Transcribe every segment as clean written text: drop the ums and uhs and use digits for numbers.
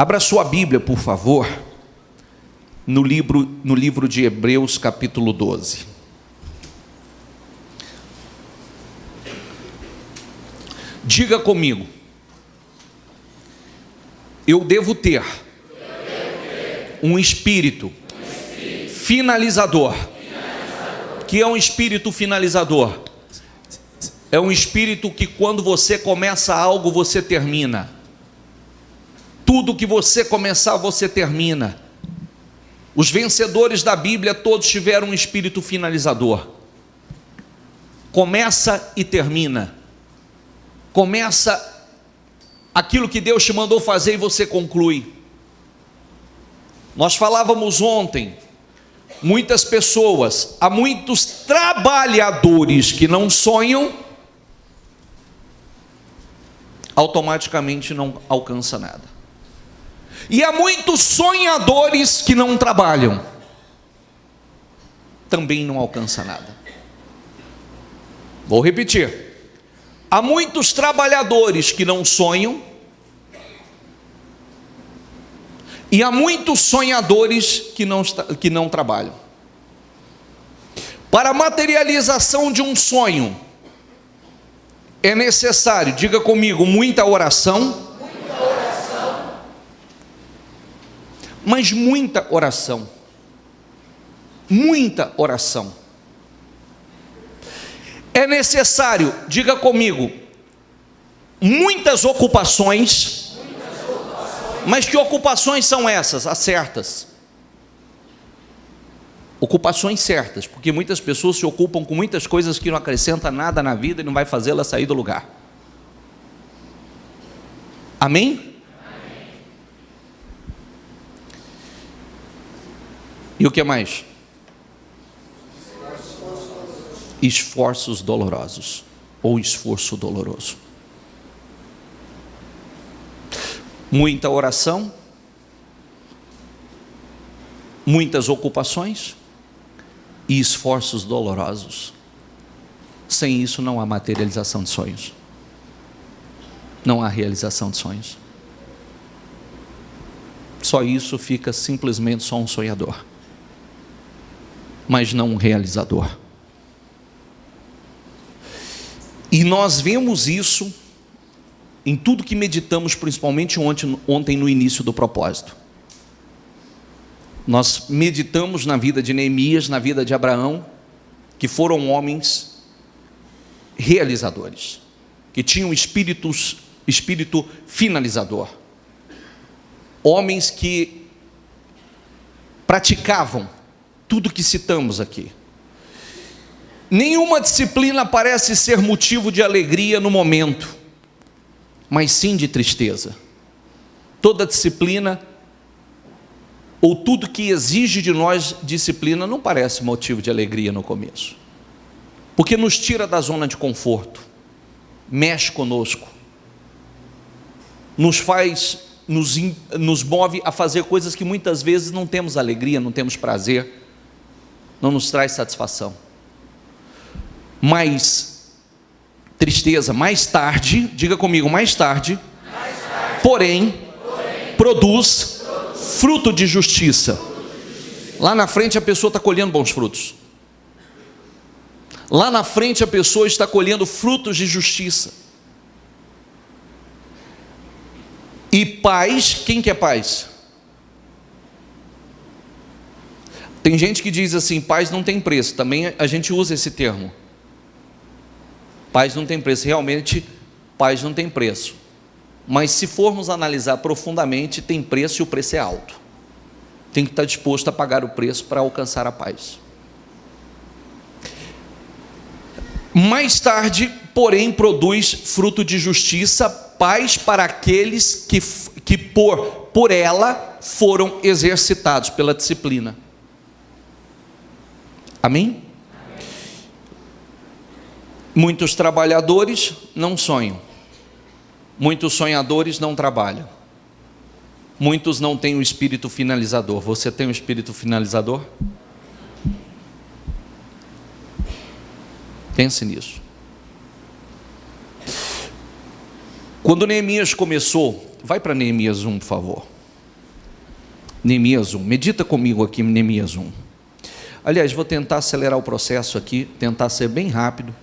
Abra sua Bíblia, por favor, no livro de Hebreus, capítulo 12. Diga comigo: eu devo ter um espírito finalizador. Que é um espírito finalizador? É um espírito que quando você começa algo, você termina. Tudo que você começar, você termina. Os vencedores da Bíblia todos tiveram um espírito finalizador. Começa e termina. Começa aquilo que Deus te mandou fazer e você conclui. Nós falávamos ontem, muitas pessoas, há muitos trabalhadores que não sonham, automaticamente não alcança nada. E há muitos sonhadores que não trabalham, também não alcança nada. Vou repetir. Há muitos trabalhadores que não sonham, e há muitos sonhadores que não trabalham. Para a materialização de um sonho, é necessário, diga comigo, muita oração. Muita oração. Mas muita oração. Muita oração. É necessário, diga comigo, muitas ocupações. Mas que ocupações são essas? As certas. Ocupações certas, porque muitas pessoas se ocupam com muitas coisas que não acrescentam nada na vida e não vai fazê-la sair do lugar. Amém? Amém. E o que mais? Esforços dolorosos, ou esforço doloroso. Muita oração, muitas ocupações e esforços dolorosos. Sem isso não há materialização de sonhos. Não há realização de sonhos. Só isso fica simplesmente só um sonhador, mas não um realizador. E nós vemos isso em tudo que meditamos, principalmente ontem no início do propósito. Nós meditamos na vida de Neemias, na vida de Abraão, que foram homens realizadores, que tinham espírito finalizador, homens que praticavam tudo que citamos aqui. Nenhuma disciplina parece ser motivo de alegria no momento, mas sim de tristeza. Toda disciplina, ou tudo que exige de nós disciplina, não parece motivo de alegria no começo, porque nos tira da zona de conforto, mexe conosco, nos move a fazer coisas que muitas vezes não temos alegria, não temos prazer, não nos traz satisfação. Mas tristeza, mais tarde, diga comigo, mais tarde, porém, produz fruto de justiça. Lá na frente a pessoa está colhendo bons frutos. Lá na frente a pessoa está colhendo frutos de justiça. E paz, quem que é paz? Tem gente que diz assim, paz não tem preço. Também a gente usa esse termo. Paz não tem preço, realmente paz não tem preço, mas se formos analisar profundamente, tem preço e o preço é alto. Tem que estar disposto a pagar o preço para alcançar a paz. Mais tarde, porém, produz fruto de justiça, paz para aqueles que por ela foram exercitados pela disciplina. Amém? Muitos trabalhadores não sonham, muitos sonhadores não trabalham, muitos não têm o espírito finalizador. Você tem o espírito finalizador? Pense nisso. Quando Neemias começou, vai para Neemias 1, por favor. Neemias 1. Medita comigo aqui, Neemias 1. Aliás, vou tentar acelerar o processo aqui, tentar ser bem rápido.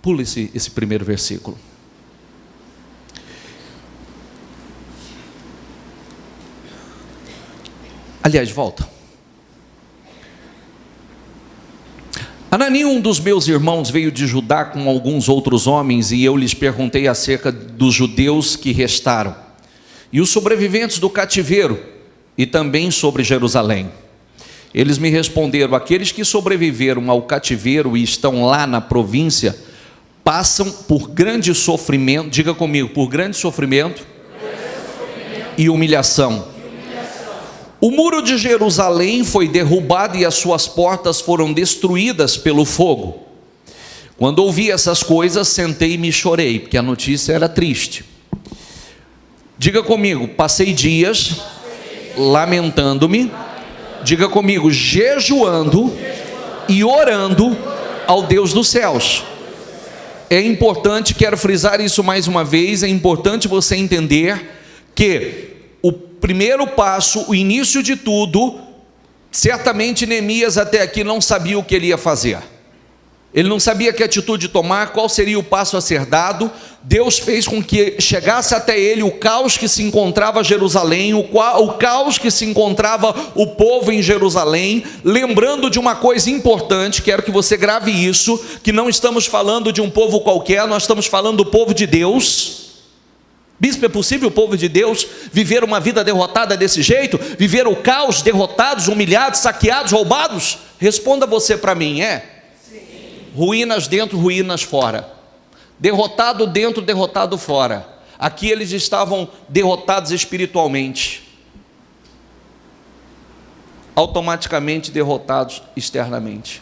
Pula esse primeiro versículo. Aliás, volta. Anani, um dos meus irmãos, veio de Judá com alguns outros homens, e eu lhes perguntei acerca dos judeus que restaram, e os sobreviventes do cativeiro, e também sobre Jerusalém. Eles me responderam: aqueles que sobreviveram ao cativeiro e estão lá na província, passam por grande sofrimento, diga comigo, por grande sofrimento e humilhação. O muro de Jerusalém foi derrubado e as suas portas foram destruídas pelo fogo. Quando ouvi essas coisas, sentei-me e chorei, porque a notícia era triste. Diga comigo, passei dias lamentando-me. Diga comigo, jejuando e orando ao Deus dos céus. É importante, quero frisar isso mais uma vez, é importante você entender que o primeiro passo, o início de tudo, certamente Neemias até aqui não sabia o que ele ia fazer. Ele não sabia que atitude tomar, qual seria o passo a ser dado. Deus fez com que chegasse até ele o caos que se encontrava em Jerusalém, o caos que se encontrava o povo em Jerusalém. Lembrando de uma coisa importante, quero que você grave isso, que não estamos falando de um povo qualquer, nós estamos falando do povo de Deus. Bispo, é possível o povo de Deus viver uma vida derrotada desse jeito? Viver o caos, derrotados, humilhados, saqueados, roubados? Responda você para mim, Sim. Ruínas dentro, ruínas fora. Derrotado dentro, derrotado fora. Aqui eles estavam derrotados espiritualmente, automaticamente derrotados externamente.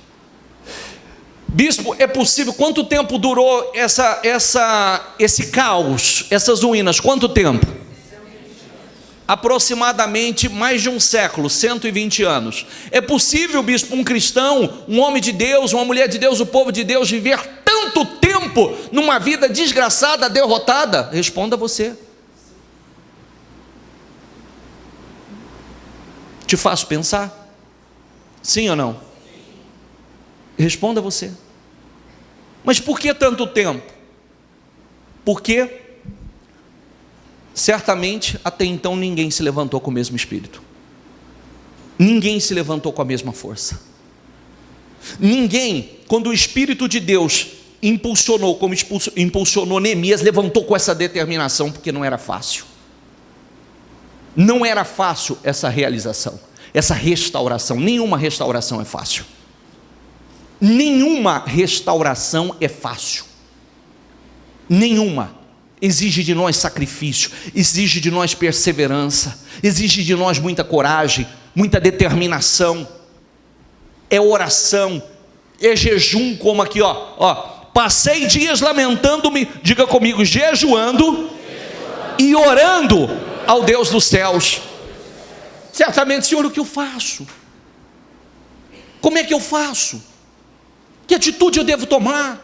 Bispo, é possível? Quanto tempo durou esse caos, essas ruínas? Quanto tempo? Aproximadamente mais de um século, 120 anos. É possível, bispo, um cristão, um homem de Deus, uma mulher de Deus, o povo de Deus, viver tanto tempo numa vida desgraçada, derrotada? Responda você. Te faço pensar? Sim ou não? Responda você. Mas por que tanto tempo? Porque certamente até então ninguém se levantou com o mesmo espírito. Ninguém se levantou com a mesma força. Ninguém, quando o Espírito de Deus impulsionou, como impulsionou Neemias, levantou com essa determinação, porque não era fácil. Não era fácil essa realização, essa restauração. Nenhuma restauração é fácil. Nenhuma restauração é fácil. Nenhuma. Exige de nós sacrifício, exige de nós perseverança, exige de nós muita coragem, muita determinação. É oração, é jejum, como aqui, passei dias lamentando-me, diga comigo, jejuando e orando ao Deus dos céus. Certamente, Senhor, o que eu faço? Como é que eu faço? Que atitude eu devo tomar?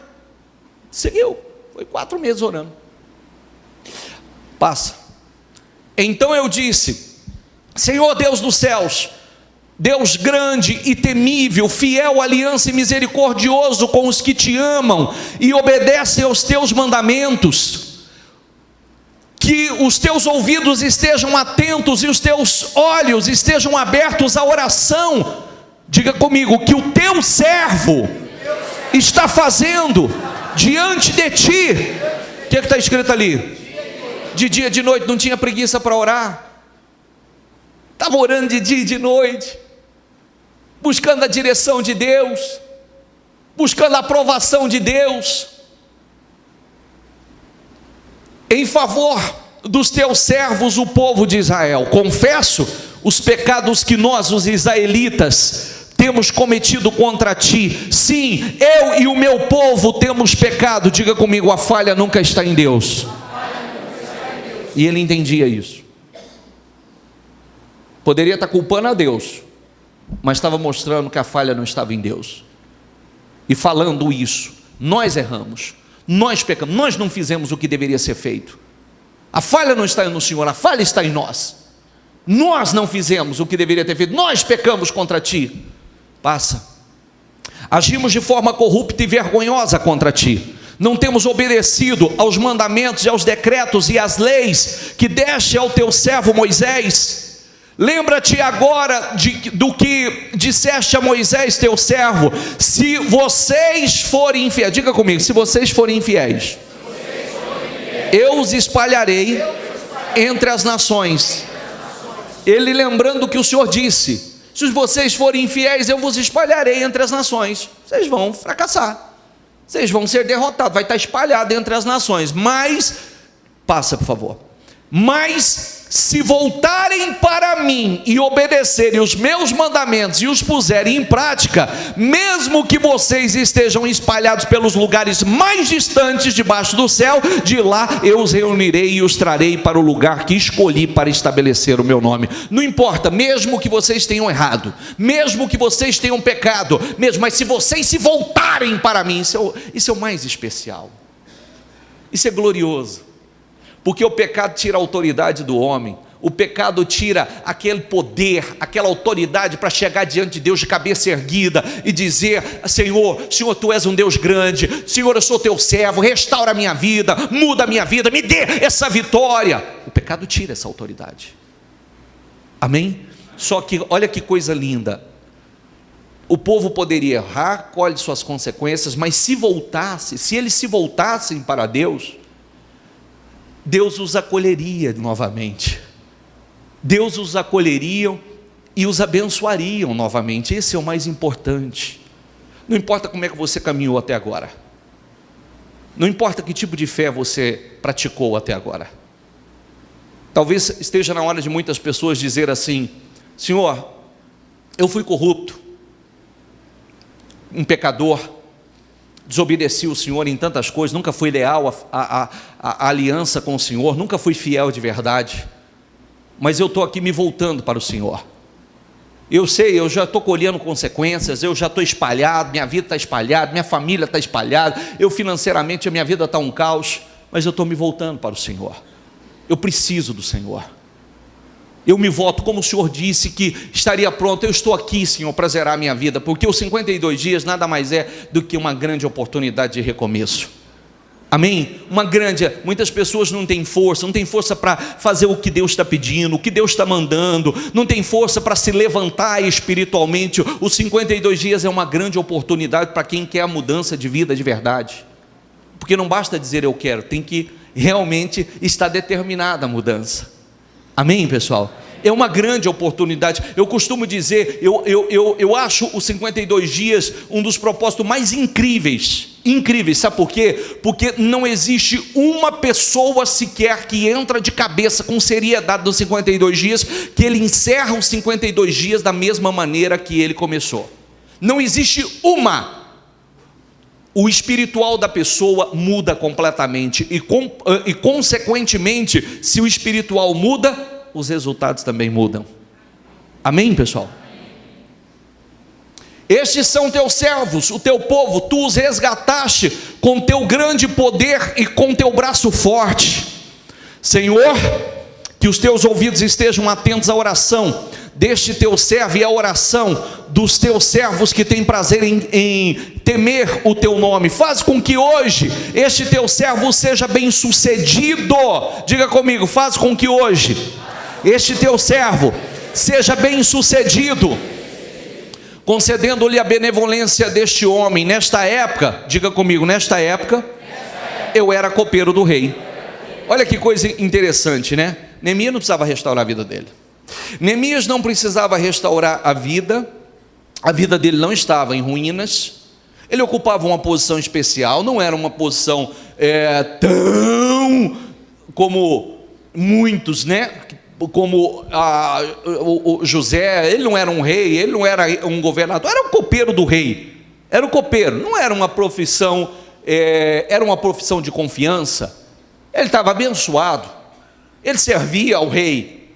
Seguiu, foi 4 meses orando. Passa. Então eu disse: Senhor Deus dos céus, Deus grande e temível, fiel, aliança e misericordioso com os que te amam e obedecem aos teus mandamentos, que os teus ouvidos estejam atentos e os teus olhos estejam abertos à oração. Diga comigo, que o teu servo está fazendo diante de ti. O que está escrito ali? De dia e de noite. Não tinha preguiça para orar, estava orando de dia e de noite, buscando a direção de Deus, buscando a aprovação de Deus, em favor dos teus servos, o povo de Israel. Confesso os pecados que nós, os israelitas, temos cometido contra ti. Sim, eu e o meu povo temos pecado. Diga comigo, a falha nunca está em Deus. E ele entendia isso. Poderia estar culpando a Deus, mas estava mostrando que a falha não estava em Deus. E falando isso, nós erramos, nós pecamos, nós não fizemos o que deveria ser feito. A falha não está no Senhor, a falha está em nós. Nós não fizemos o que deveria ter feito, nós pecamos contra ti. Passa. Agimos de forma corrupta e vergonhosa contra ti. Não temos obedecido aos mandamentos e aos decretos e às leis que deste ao teu servo Moisés. Lembra-te agora do que disseste a Moisés teu servo: se vocês forem infiéis, diga comigo, se vocês forem infiéis, eu os espalharei entre as nações. Ele lembrando o que o Senhor disse: se vocês forem infiéis, eu vos espalharei entre as nações. Vocês vão fracassar, vocês vão ser derrotados, vai estar espalhado entre as nações. Mas, passa por favor, mas se voltarem para mim e obedecerem os meus mandamentos e os puserem em prática, mesmo que vocês estejam espalhados pelos lugares mais distantes debaixo do céu, de lá eu os reunirei e os trarei para o lugar que escolhi para estabelecer o meu nome. Não importa, mesmo que vocês tenham errado, mesmo que vocês tenham pecado, mas se vocês se voltarem para mim, isso é o mais especial, isso é glorioso. Porque o pecado tira a autoridade do homem, o pecado tira aquele poder, aquela autoridade para chegar diante de Deus de cabeça erguida e dizer: Senhor, tu és um Deus grande, Senhor, eu sou teu servo, restaura a minha vida, muda a minha vida, me dê essa vitória. O pecado tira essa autoridade, amém? Só que olha que coisa linda, o povo poderia errar, colhe suas consequências, mas se eles se voltassem para Deus, Deus os acolheria novamente, Deus os acolheria e os abençoariam novamente. Esse é o mais importante. Não importa como é que você caminhou até agora, não importa que tipo de fé você praticou até agora. Talvez esteja na hora de muitas pessoas dizer assim: Senhor, eu fui corrupto, um pecador, desobedeci o Senhor em tantas coisas, nunca fui leal à aliança com o Senhor, nunca fui fiel de verdade, mas eu estou aqui me voltando para o Senhor. Eu sei, eu já estou colhendo consequências, eu já estou espalhado, minha vida está espalhada, minha família está espalhada, eu financeiramente, a minha vida está um caos, mas eu estou me voltando para o Senhor. Eu preciso do Senhor. Eu me volto, como o Senhor disse que estaria pronto. Eu estou aqui, Senhor, para zerar a minha vida, porque os 52 dias nada mais é do que uma grande oportunidade de recomeço, amém? Muitas pessoas não têm força para fazer o que Deus está pedindo, o que Deus está mandando, não tem força para se levantar espiritualmente. Os 52 dias é uma grande oportunidade para quem quer a mudança de vida de verdade, porque não basta dizer eu quero, tem que realmente estar determinada a mudança. Amém, pessoal? É uma grande oportunidade. Eu costumo dizer, eu acho os 52 dias um dos propósitos mais incríveis, sabe por quê? Porque não existe uma pessoa sequer que entra de cabeça com seriedade nos 52 dias, que ele encerra os 52 dias da mesma maneira que ele começou. Não existe uma. O espiritual da pessoa muda completamente e consequentemente, se o espiritual muda, os resultados também mudam. Amém, pessoal? Estes são teus servos, o teu povo, tu os resgataste com teu grande poder e com teu braço forte. Senhor, que os teus ouvidos estejam atentos à oração deste teu servo e à oração dos teus servos que têm prazer em temer o teu nome. Faz com que hoje este teu servo seja bem sucedido. Diga comigo, faz com que hoje este teu servo seja bem sucedido, concedendo-lhe a benevolência deste homem. Nesta época, diga comigo, nesta época eu era copeiro do rei. Olha que coisa interessante, né? Neemias não precisava restaurar a vida dele. Neemias não precisava restaurar a vida dele não estava em ruínas, ele ocupava uma posição especial, não era uma posição tão como muitos, né? Como o José, ele não era um rei, ele não era um governador, era o copeiro do rei, era o copeiro, não era uma profissão, era uma profissão de confiança. Ele estava abençoado, ele servia ao rei,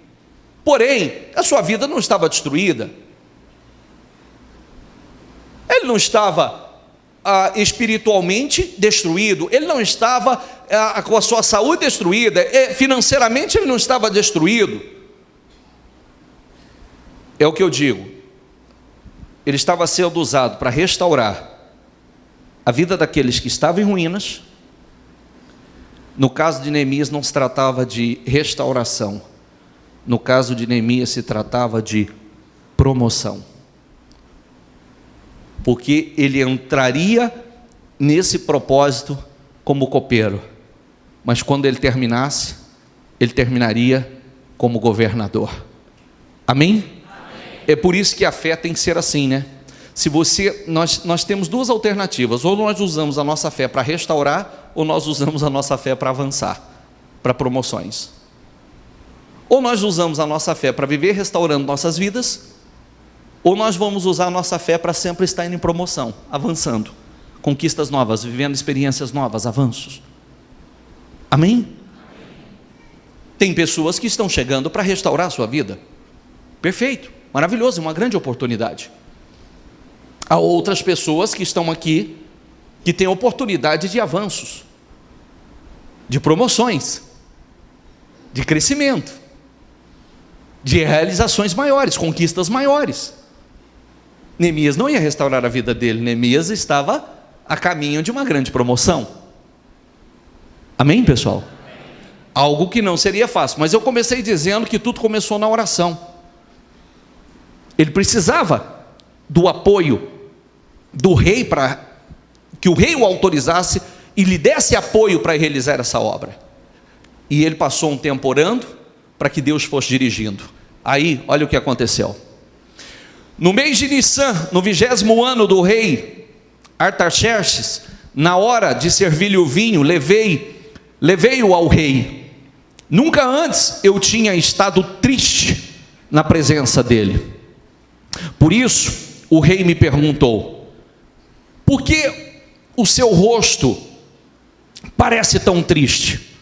porém, a sua vida não estava destruída, ele não estava espiritualmente destruído, ele não estava com a sua saúde destruída, financeiramente ele não estava destruído, É o que eu digo. Ele estava sendo usado para restaurar a vida daqueles que estavam em ruínas. No caso de Neemias não se tratava de restauração. No caso de Neemias se tratava de promoção. Porque ele entraria nesse propósito como copeiro. Mas quando ele terminasse, ele terminaria como governador. Amém? É por isso que a fé tem que ser assim, né? Nós temos duas alternativas: ou nós usamos a nossa fé para restaurar, ou nós usamos a nossa fé para avançar, para promoções. Ou nós usamos a nossa fé para viver restaurando nossas vidas, ou nós vamos usar a nossa fé para sempre estar indo em promoção, avançando, conquistas novas, vivendo experiências novas, avanços. Amém? Tem pessoas que estão chegando para restaurar a sua vida. Perfeito, maravilhoso, uma grande oportunidade. Há outras pessoas que estão aqui, que têm oportunidade de avanços, de promoções, de crescimento, de realizações maiores, conquistas maiores. Neemias não ia restaurar a vida dele, Neemias estava a caminho de uma grande promoção. Amém, pessoal? Algo que não seria fácil, mas eu comecei dizendo que tudo começou na oração. Ele precisava do apoio do rei, para que o rei o autorizasse e lhe desse apoio para realizar essa obra. E ele passou um tempo orando para que Deus fosse dirigindo. Aí, olha o que aconteceu. No mês de Nissan, no 20º ano do rei Artaxerxes, na hora de servir-lhe o vinho, levei-o ao rei. Nunca antes eu tinha estado triste na presença dele. Por isso, o rei me perguntou: por que o seu rosto parece tão triste?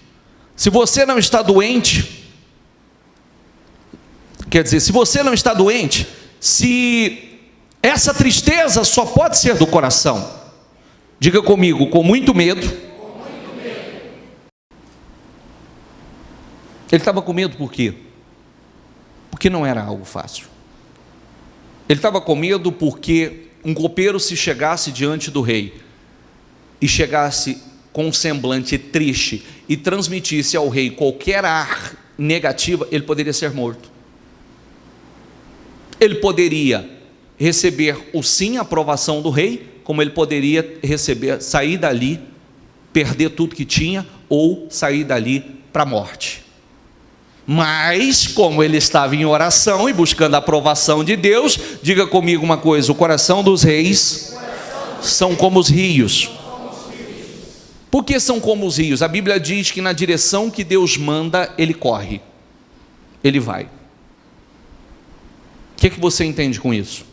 Se você não está doente, quer dizer, se você não está doente, se essa tristeza só pode ser do coração, diga comigo, com muito medo. Ele estava com medo por quê? Porque não era algo fácil. Ele estava com medo porque um copeiro, se chegasse diante do rei e chegasse com um semblante triste e transmitisse ao rei qualquer ar negativa, ele poderia ser morto. Ele poderia receber o sim, a aprovação do rei, como ele poderia receber, sair dali, perder tudo que tinha, ou sair dali para a morte. Mas, como ele estava em oração e buscando a aprovação de Deus, diga comigo uma coisa: o coração dos reis são como os rios. Por que são como os rios? A Bíblia diz que na direção que Deus manda, ele corre, ele vai. O que você entende com isso?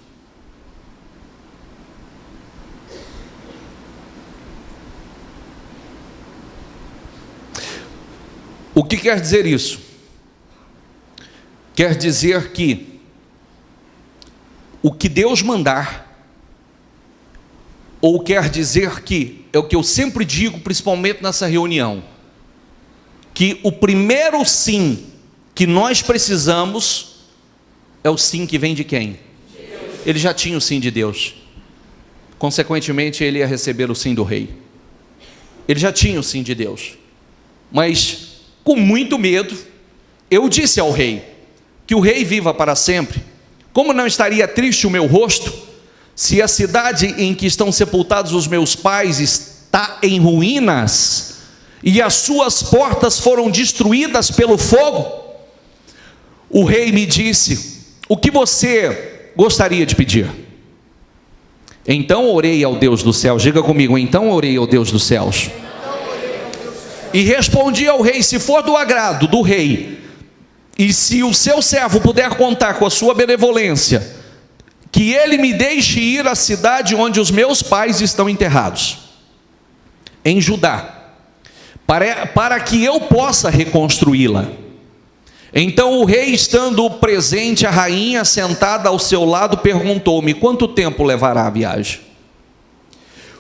O que quer dizer isso? Quer dizer que o que Deus mandar, ou quer dizer que, é o que eu sempre digo, principalmente nessa reunião, que o primeiro sim que nós precisamos é o sim que vem de quem? Ele já tinha o sim de Deus, consequentemente ele ia receber o sim do rei. Ele já tinha o sim de Deus, mas com muito medo, eu disse ao rei: que o rei viva para sempre. Como não estaria triste o meu rosto, se a cidade em que estão sepultados os meus pais está em ruínas, e as suas portas foram destruídas pelo fogo? O rei me disse: o que você gostaria de pedir? Então orei ao Deus dos céus. Diga comigo: então orei ao Deus dos céus. E respondi ao rei: se for do agrado do rei, e se o seu servo puder contar com a sua benevolência, que ele me deixe ir à cidade onde os meus pais estão enterrados, em Judá, para que eu possa reconstruí-la. Então o rei, estando presente, a rainha sentada ao seu lado, perguntou-me: quanto tempo levará a viagem?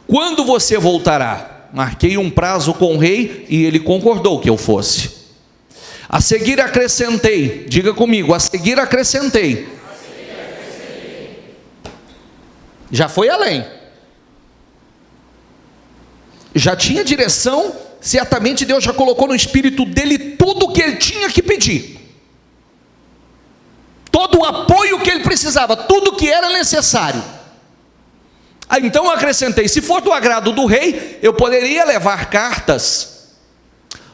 Quando você voltará? Marquei um prazo com o rei e ele concordou que eu fosse. A seguir acrescentei, diga comigo, a seguir acrescentei, Já foi além. Já tinha direção, certamente Deus já colocou no espírito dele tudo o que ele tinha que pedir. Todo o apoio que ele precisava, tudo que era necessário. Aí então eu acrescentei, se for do agrado do rei, eu poderia levar cartas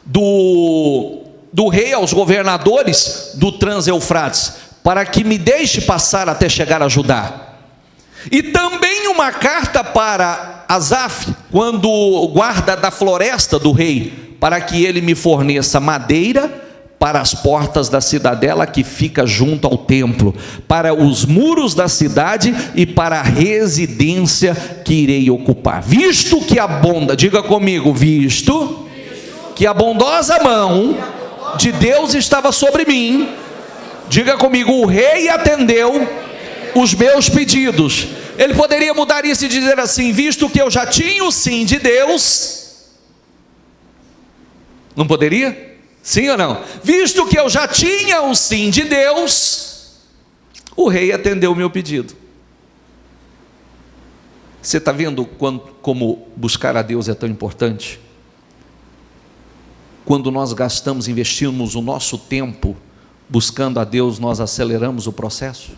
do rei aos governadores do Trans-Eufrates, para que me deixe passar até chegar a Judá. E também uma carta para Asaf, quando guarda da floresta do rei, para que ele me forneça madeira para as portas da cidadela que fica junto ao templo, para os muros da cidade e para a residência que irei ocupar. Visto que a diga comigo, visto que a bondosa mão de Deus estava sobre mim, diga comigo, o rei atendeu os meus pedidos. Ele poderia mudar isso e dizer assim, visto que eu já tinha o sim de Deus. Não poderia? Sim ou não? Visto que eu já tinha o sim de Deus, o rei atendeu o meu pedido. Você está vendo como buscar a Deus é tão importante? Quando nós gastamos, investimos o nosso tempo buscando a Deus, nós aceleramos o processo.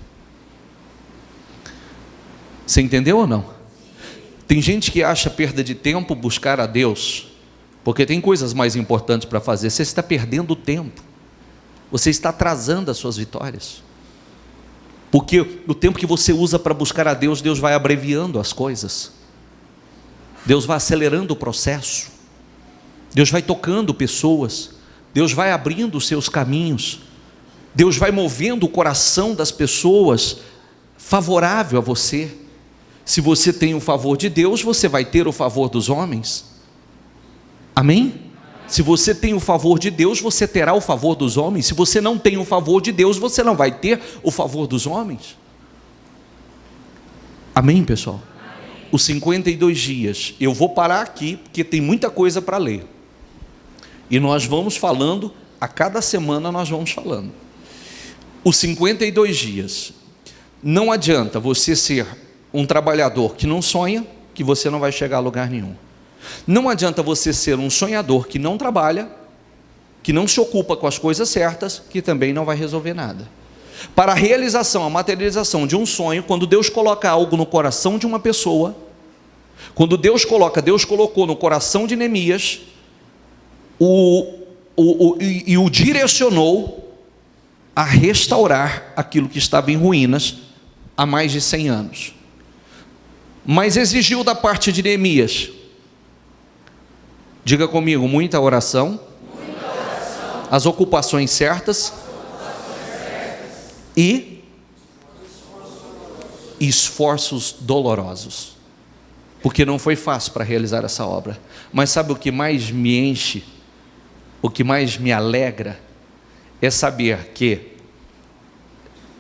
Você entendeu ou não? Tem gente que acha perda de tempo buscar a Deus, porque tem coisas mais importantes para fazer. Você está perdendo tempo, você está atrasando as suas vitórias, porque o tempo que você usa para buscar a Deus, Deus vai abreviando as coisas, Deus vai acelerando o processo, Deus vai tocando pessoas, Deus vai abrindo os seus caminhos, Deus vai movendo o coração das pessoas favorável a você. Se você tem o favor de Deus, você vai ter o favor dos homens. Amém? Se você tem o favor de Deus, você terá o favor dos homens. Se você não tem o favor de Deus, você não vai ter o favor dos homens. Amém, pessoal? Amém. Os 52 dias, eu vou parar aqui, porque tem muita coisa para ler. E nós vamos falando, a cada semana nós vamos falando. Os 52 dias, não adianta você ser um trabalhador que não sonha, que você não vai chegar a lugar nenhum. Não adianta você ser um sonhador que não trabalha, que não se ocupa com as coisas certas, que também não vai resolver nada. Para a realização, a materialização de um sonho, quando Deus coloca algo no coração de uma pessoa, quando Deus colocou no coração de Neemias, e o direcionou a restaurar aquilo que estava em ruínas há mais de 100 anos. Mas exigiu da parte de Neemias, diga comigo, muita oração, as ocupações certas, e esforços dolorosos, porque não foi fácil para realizar essa obra. Mas sabe o que mais me enche, o que mais me alegra, é saber que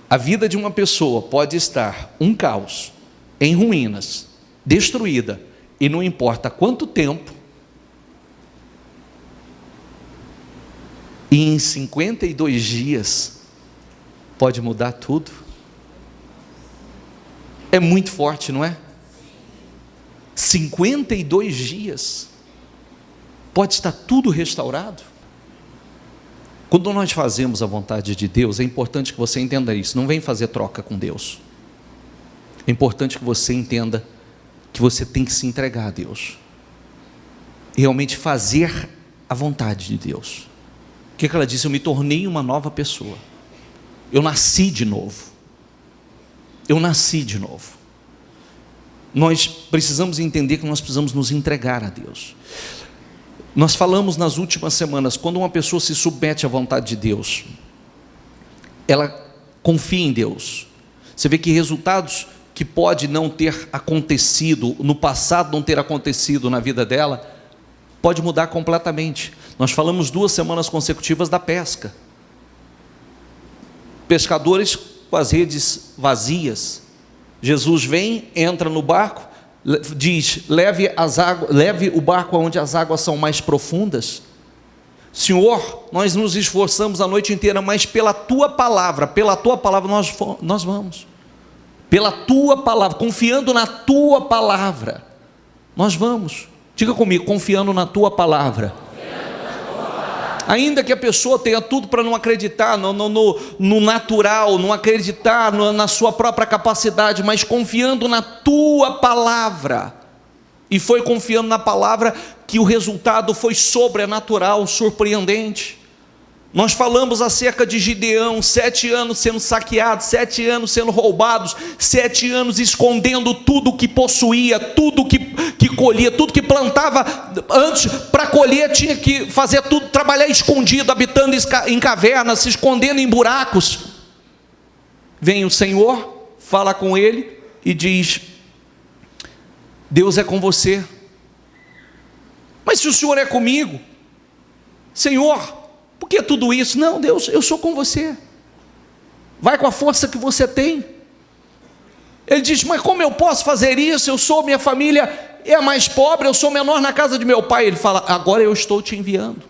a vida de uma pessoa pode estar um caos, em ruínas, destruída, e não importa quanto tempo, e em 52 dias pode mudar tudo. É muito forte, não é? 52 dias pode estar tudo restaurado. Quando nós fazemos a vontade de Deus, é importante que você entenda isso. Não vem fazer troca com Deus. É importante que você entenda que você tem que se entregar a Deus, realmente fazer a vontade de Deus. O que ela disse? Eu me tornei uma nova pessoa, eu nasci de novo, Nós precisamos entender que nós precisamos nos entregar a Deus. Nós falamos nas últimas semanas, quando uma pessoa se submete à vontade de Deus, ela confia em Deus. Você vê que resultados que pode não ter acontecido, no passado não ter acontecido na vida dela, pode mudar completamente. Nós falamos 2 semanas consecutivas da pesca. Pescadores com as redes vazias. Jesus vem, entra no barco, diz, leve o barco aonde as águas são mais profundas. Senhor, nós nos esforçamos a noite inteira, mas pela tua palavra nós vamos. pela tua palavra, confiando na tua palavra, nós vamos. Diga comigo, confiando na tua palavra. Ainda que a pessoa tenha tudo para não acreditar no natural, não acreditar na sua própria capacidade, mas confiando na tua palavra. E foi confiando na palavra que o resultado foi sobrenatural, surpreendente. Nós falamos acerca de Gideão, 7 anos sendo saqueado, 7 anos sendo roubados, 7 anos escondendo tudo que possuía, tudo que colhia, tudo que plantava. Antes, para colher, tinha que fazer tudo, trabalhar escondido, habitando em cavernas, se escondendo em buracos. Vem o Senhor, fala com ele e diz: Deus é com você. Mas se o Senhor é comigo, Senhor, por que tudo isso? Não, Deus, eu sou com você. Vai com a força que você tem. Ele diz: mas como eu posso fazer isso? Minha família é a mais pobre, eu sou menor na casa de meu pai. Ele fala: agora eu estou te enviando.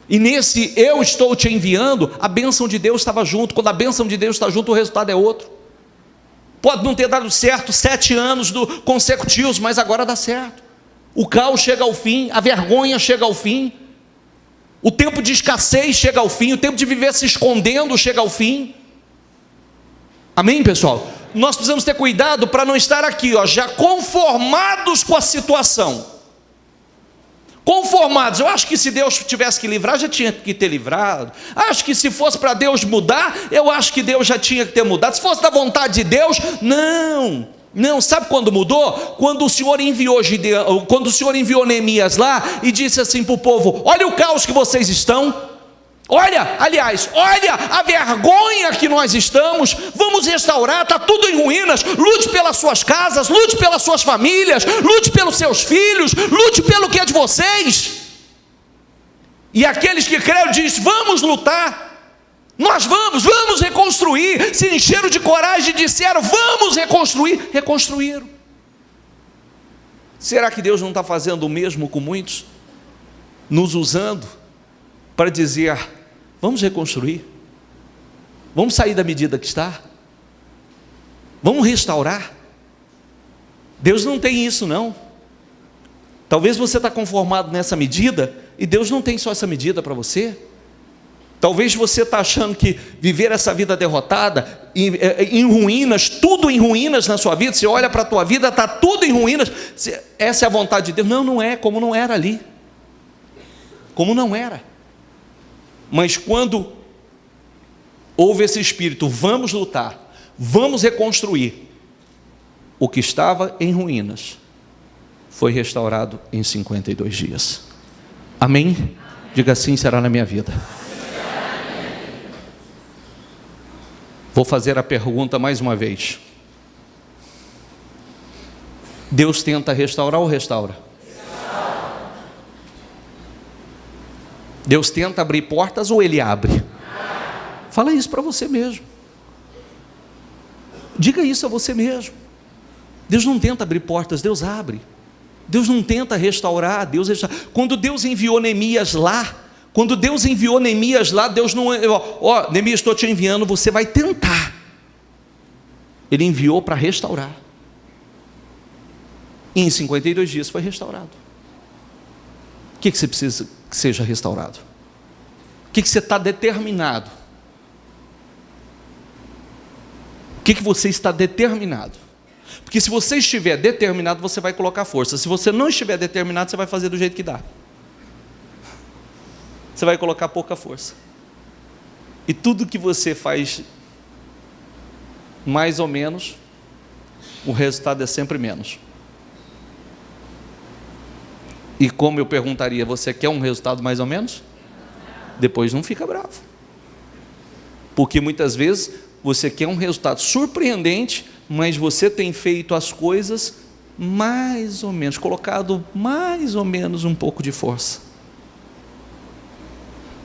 E nesse eu estou te enviando, a bênção de Deus estava junto. Quando a bênção de Deus está junto, o resultado é outro. Pode não ter dado certo 7 anos consecutivos, mas agora dá certo. O caos chega ao fim, a vergonha chega ao fim, o tempo de escassez chega ao fim, o tempo de viver se escondendo chega ao fim. Amém, pessoal? Nós precisamos ter cuidado para não estar aqui, já conformados com a situação. Conformados. Eu acho que se Deus tivesse que livrar, já tinha que ter livrado. Acho que se fosse para Deus mudar, eu acho que Deus já tinha que ter mudado. Se fosse da vontade de Deus, não, sabe quando mudou? Quando o Senhor enviou Gideão, quando o Senhor enviou Neemias lá e disse assim para o povo: olha o caos que vocês estão, olha a vergonha que nós estamos, vamos restaurar, está tudo em ruínas, lute pelas suas casas, lute pelas suas famílias, lute pelos seus filhos, lute pelo que é de vocês. E aqueles que creram dizem: vamos lutar. Nós vamos reconstruir. Se encheram de coragem e disseram: vamos reconstruir. Reconstruíram. Será que Deus não está fazendo o mesmo com muitos? Nos usando para dizer: vamos reconstruir. Vamos sair da medida que está. Vamos restaurar. Deus não tem isso não. Talvez você está conformado nessa medida e Deus não tem só essa medida para você. Talvez você está achando que viver essa vida derrotada, em ruínas, tudo em ruínas na sua vida. Você olha para a tua vida, está tudo em ruínas. Essa é a vontade de Deus. Não é, como não era ali. Como não era. Mas quando houve esse espírito: vamos lutar, vamos reconstruir, o que estava em ruínas foi restaurado em 52 dias. Amém? Diga: assim será na minha vida. Vou fazer a pergunta mais uma vez: Deus tenta restaurar ou restaura? Deus tenta abrir portas ou Ele abre? Fala isso para você mesmo. Diga isso a você mesmo. Deus não tenta abrir portas, Deus abre. Deus não tenta restaurar, Deus restaura. Quando Deus enviou Neemias lá, Deus não... Neemias, estou te enviando, você vai tentar. Ele enviou para restaurar. E em 52 dias foi restaurado. O que você precisa que seja restaurado? O que você está determinado? O que você está determinado? Porque se você estiver determinado, você vai colocar força. Se você não estiver determinado, você vai fazer do jeito que dá. Você vai colocar pouca força. E tudo que você faz mais ou menos, o resultado é sempre menos. E como eu perguntaria: você quer um resultado mais ou menos? Depois não fica bravo. Porque muitas vezes você quer um resultado surpreendente, mas você tem feito as coisas mais ou menos, colocado mais ou menos um pouco de força.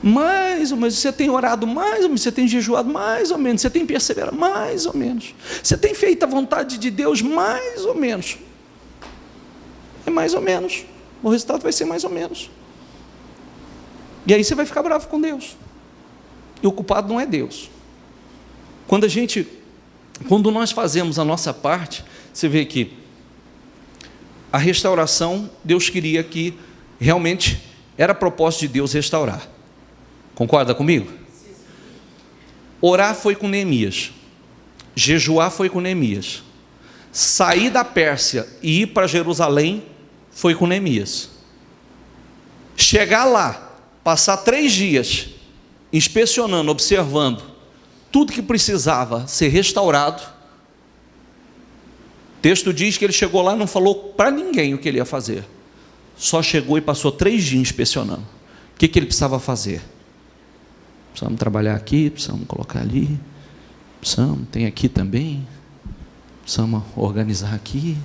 Mais ou menos, você tem orado mais ou menos, você tem jejuado mais ou menos, você tem perseverado mais ou menos, você tem feito a vontade de Deus mais ou menos. É mais ou menos, o resultado vai ser mais ou menos. E aí você vai ficar bravo com Deus. E o culpado não é Deus. Quando a gente quando nós fazemos a nossa parte, você vê que a restauração, Deus queria que realmente era propósito de Deus restaurar. Concorda comigo? Orar foi com Neemias, jejuar foi com Neemias, sair da Pérsia e ir para Jerusalém foi com Neemias. Chegar lá, passar 3 dias inspecionando, observando tudo que precisava ser restaurado. O texto diz que ele chegou lá e não falou para ninguém o que ele ia fazer, só chegou e passou 3 dias inspecionando. O que ele precisava fazer? Precisamos trabalhar aqui, precisamos colocar ali, precisamos, tem aqui também, precisamos organizar aqui,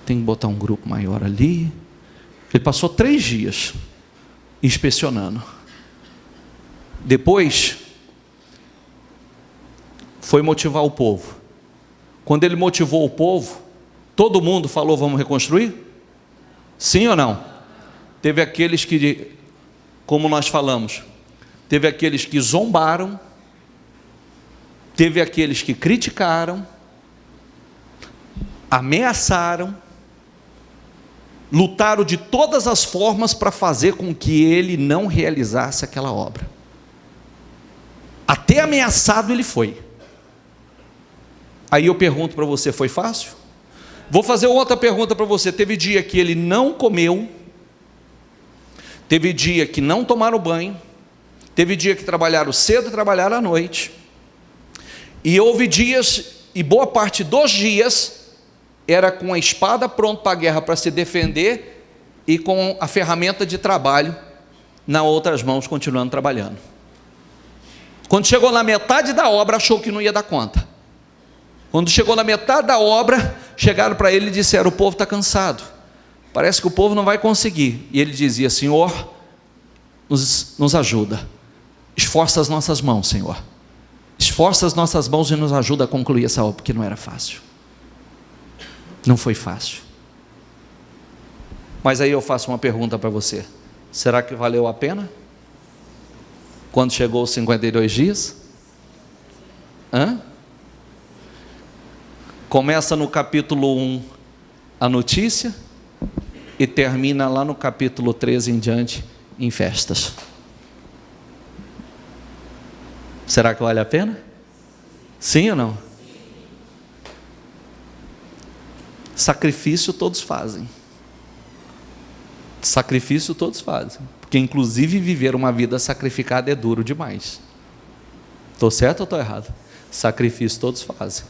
tem que botar um grupo maior ali. Ele passou 3 dias inspecionando. Depois foi motivar o povo. Quando ele motivou o povo, todo mundo falou: vamos reconstruir? Sim ou não? Teve aqueles que, como nós falamos, teve aqueles que zombaram, teve aqueles que criticaram, ameaçaram, lutaram de todas as formas para fazer com que ele não realizasse aquela obra. Até ameaçado ele foi. Aí eu pergunto para você: foi fácil? Vou fazer outra pergunta para você. Teve dia que ele não comeu, teve dia que não tomaram banho, teve dia que trabalharam cedo e trabalharam à noite, e houve dias, e boa parte dos dias era com a espada pronto para a guerra, para se defender, e com a ferramenta de trabalho nas outras mãos, continuando trabalhando. Quando chegou na metade da obra, achou que não ia dar conta. Quando chegou na metade da obra, chegaram para ele e disseram: o povo está cansado, parece que o povo não vai conseguir. E ele dizia: Senhor, nos ajuda, esforça as nossas mãos, Senhor, esforça as nossas mãos e nos ajuda a concluir essa obra, porque não era fácil. Não foi fácil. Mas aí eu faço uma pergunta para você: será que valeu a pena? Quando chegou os 52 dias? Começa no capítulo 1 a notícia e termina lá no capítulo 13 em diante em festas. Será que vale a pena? Sim ou não? Sacrifício todos fazem. Sacrifício todos fazem. Porque inclusive viver uma vida sacrificada é duro demais. Estou certo ou estou errado? Sacrifício todos fazem.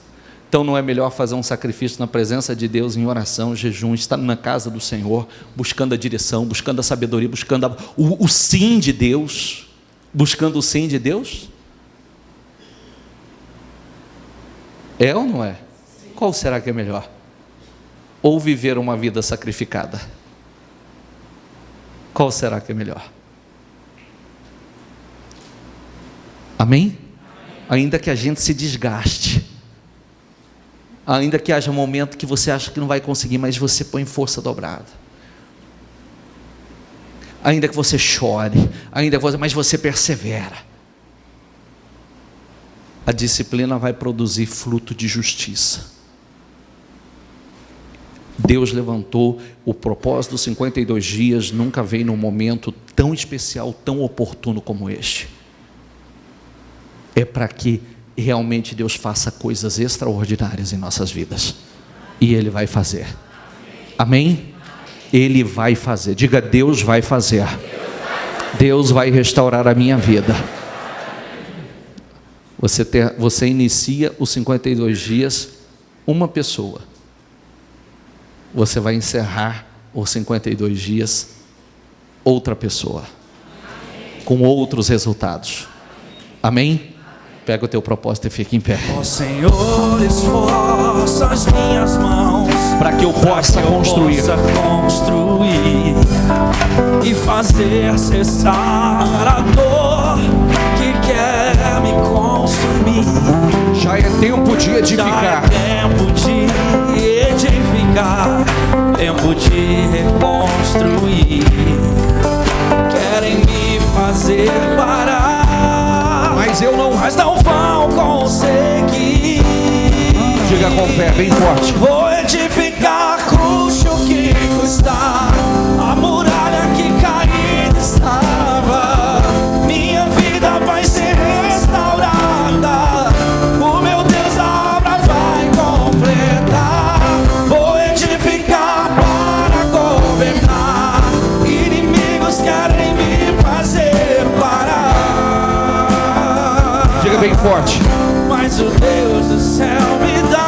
Então não é melhor fazer um sacrifício na presença de Deus, em oração, jejum, estar na casa do Senhor, buscando a direção, buscando a sabedoria, buscando o sim de Deus, buscando o sim de Deus? É ou não é? Qual será que é melhor? Ou viver uma vida sacrificada? Qual será que é melhor? Amém? Ainda que a gente se desgaste, ainda que haja um momento que você acha que não vai conseguir, mas você põe força dobrada, ainda que você chore, mas você persevera, a disciplina vai produzir fruto de justiça. Deus levantou o propósito dos 52 dias, nunca veio num momento tão especial, tão oportuno como este. É para que realmente Deus faça coisas extraordinárias em nossas vidas. E Ele vai fazer. Amém? Ele vai fazer. Diga: Deus vai fazer. Deus vai restaurar a minha vida. Você inicia os 52 dias, uma pessoa. Você vai encerrar os 52 dias, outra pessoa, com outros resultados. Amém? Pega o teu propósito e fica em pé. Ó Senhor, esforça as minhas mãos para que eu possa construir e fazer cessar a dor que quer me consumir. Já é tempo de edificar. Já é tempo de edificar, tempo de reconstruir. Querem me fazer parar, mas não vão conseguir. Diga com fé, bem forte. Vou edificar, custe o que custar, a muralha que caída estava. Minha vida vai ser restaurada. O meu Deus a obra vai completar. Vou edificar para governar. Inimigos querem me fazer parar. Diga bem forte. Mas o Deus do céu me dá